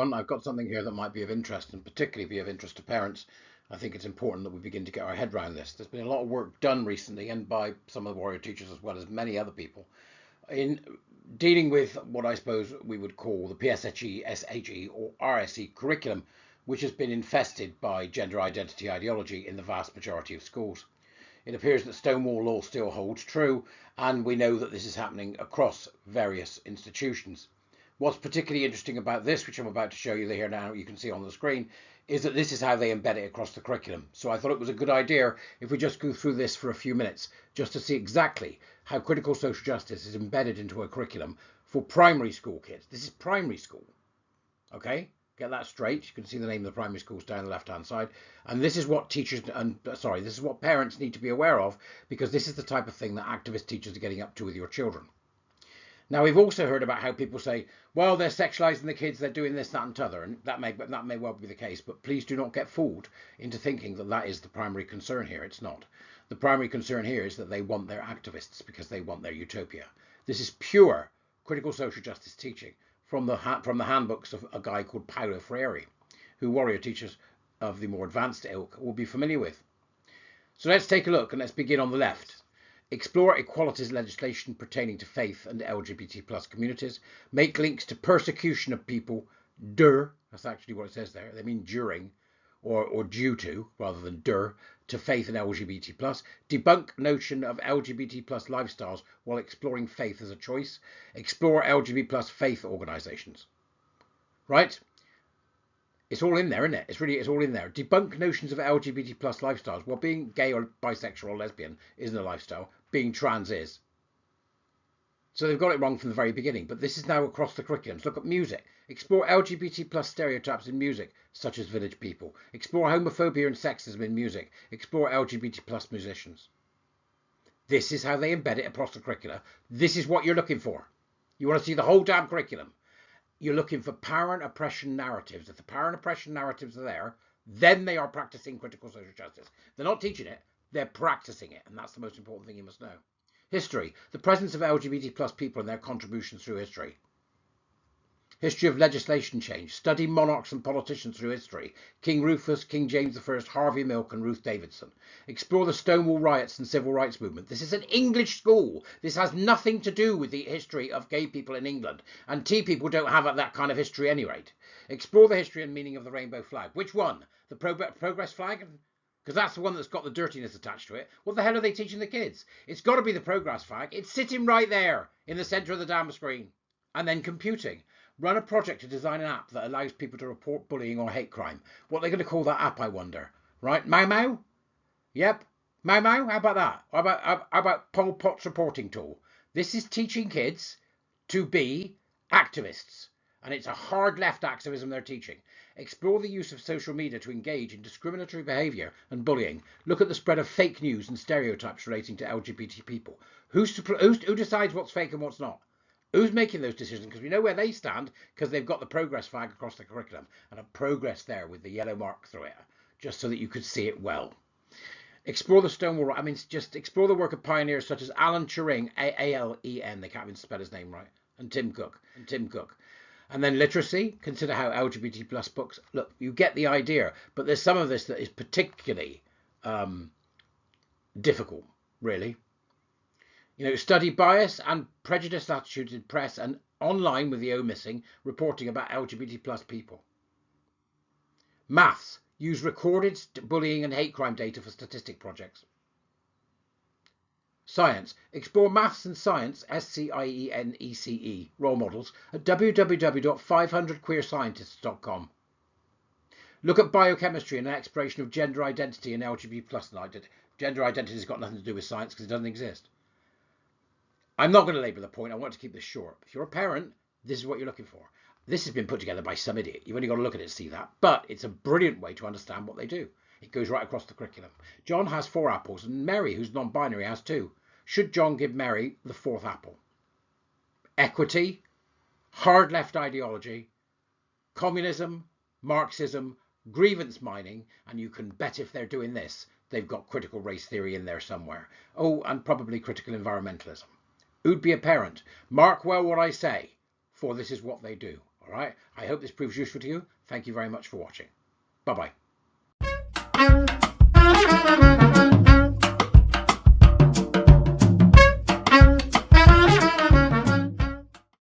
everyone. I've got something here that might be of interest, and particularly be of interest to parents. I think it's important that we begin to get our head around this. There's been a lot of work done recently, and by some of the warrior teachers as well as many other people, in dealing with what I suppose we would call the PSHE, SHE, or RSE curriculum, which has been infested by gender identity ideology in the vast majority of schools. It appears that Stonewall law still holds true, and we know that this is happening across various institutions. What's particularly interesting about this, which I'm about to show you here now, you can see on the screen, is that this is how they embed it across the curriculum. So I thought it was a good idea if we just go through this for a few minutes, just to see exactly how critical social justice is embedded into a curriculum for primary school kids. This is primary school, okay? Get that straight. You can see the name of the primary schools down the left-hand side. And this is what this is what parents need to be aware of, because this is the type of thing that activist teachers are getting up to with your children. Now, we've also heard about how people say, well, they're sexualizing the kids, they're doing this, that and t'other, and that may well be the case, but please do not get fooled into thinking that that is the primary concern here. It's not. The primary concern here is that they want their activists because they want their utopia. This is pure critical social justice teaching from the handbooks of a guy called Paulo Freire, who warrior teachers of the more advanced ilk will be familiar with. So let's take a look, and let's begin on the left. Explore equalities legislation pertaining to faith and LGBT plus communities. Make links to persecution of people, that's actually what it says there. They mean during or due to, rather than to faith and LGBT plus. Debunk notion of LGBT plus lifestyles while exploring faith as a choice. Explore LGBT plus faith organisations. Right? It's all in there, isn't it? It's all in there. Debunk notions of LGBT plus lifestyles. Well, being gay or bisexual or lesbian isn't a lifestyle. Being trans is. So they've got it wrong from the very beginning. But this is now across the curriculums. Look at music. Explore LGBT plus stereotypes in music, such as village people. Explore homophobia and sexism in music. Explore LGBT plus musicians. This is how they embed it across the curricula. This is what you're looking for. You want to see the whole damn curriculum. You're looking for power and oppression narratives. If the power and oppression narratives are there, then they are practicing critical social justice. They're not teaching it, they're practicing it. And that's the most important thing you must know. History. The presence of LGBT plus people and their contributions through history. History of legislation change. Study monarchs and politicians through history. King Rufus, King James I, Harvey Milk and Ruth Davidson. Explore the Stonewall riots and civil rights movement. This is an English school. This has nothing to do with the history of gay people in England. And tea people don't have that kind of history at any rate. Explore the history and meaning of the rainbow flag. Which one? The progress flag? Because that's the one that's got the dirtiness attached to it. What the hell are they teaching the kids? It's got to be the progress flag. It's sitting right there in the centre of the damn screen. And then computing. Run a project to design an app that allows people to report bullying or hate crime. What are they going to call that app, I wonder? Right? Mau Mau? Yep. Mau Mau? How about that? How about Pol Pot's reporting tool? This is teaching kids to be activists. And it's a hard left activism they're teaching. Explore the use of social media to engage in discriminatory behaviour and bullying. Look at the spread of fake news and stereotypes relating to LGBT people. Who decides what's fake and what's not? Who's making those decisions? Because we know where they stand, because they've got the progress flag across the curriculum and a progress there with the yellow mark through it, just so that you could see it well. Explore the Stonewall. Just explore the work of pioneers such as Alan Turing, A-L-E-N. They can't even spell his name right. And Tim Cook. And then literacy. Consider how LGBT plus books. Look, you get the idea. But there's some of this that is particularly difficult, really. You know, study bias and prejudiced attitudes in press and online with the O missing, reporting about LGBT plus people. Maths. Use recorded bullying and hate crime data for statistic projects. Science. Explore maths and science, SCIENECE, role models at www.500queerscientists.com. Look at biochemistry and an exploration of gender identity and LGBT plus identity. Gender identity has got nothing to do with science because it doesn't exist. I'm not going to labour the point. I want to keep this short. If you're a parent, this is what you're looking for. This has been put together by some idiot. You've only got to look at it to see that. But it's a brilliant way to understand what they do. It goes right across the curriculum. John has 4 apples and Mary, who's non-binary, has 2. Should John give Mary the 4th apple? Equity, hard left ideology, communism, Marxism, grievance mining, and you can bet if they're doing this, they've got critical race theory in there somewhere. Oh, and probably critical environmentalism. Who'd be a parent? Mark well what I say, for this is what they do. All right. I hope this proves useful to you. Thank you very much for watching. Bye-bye.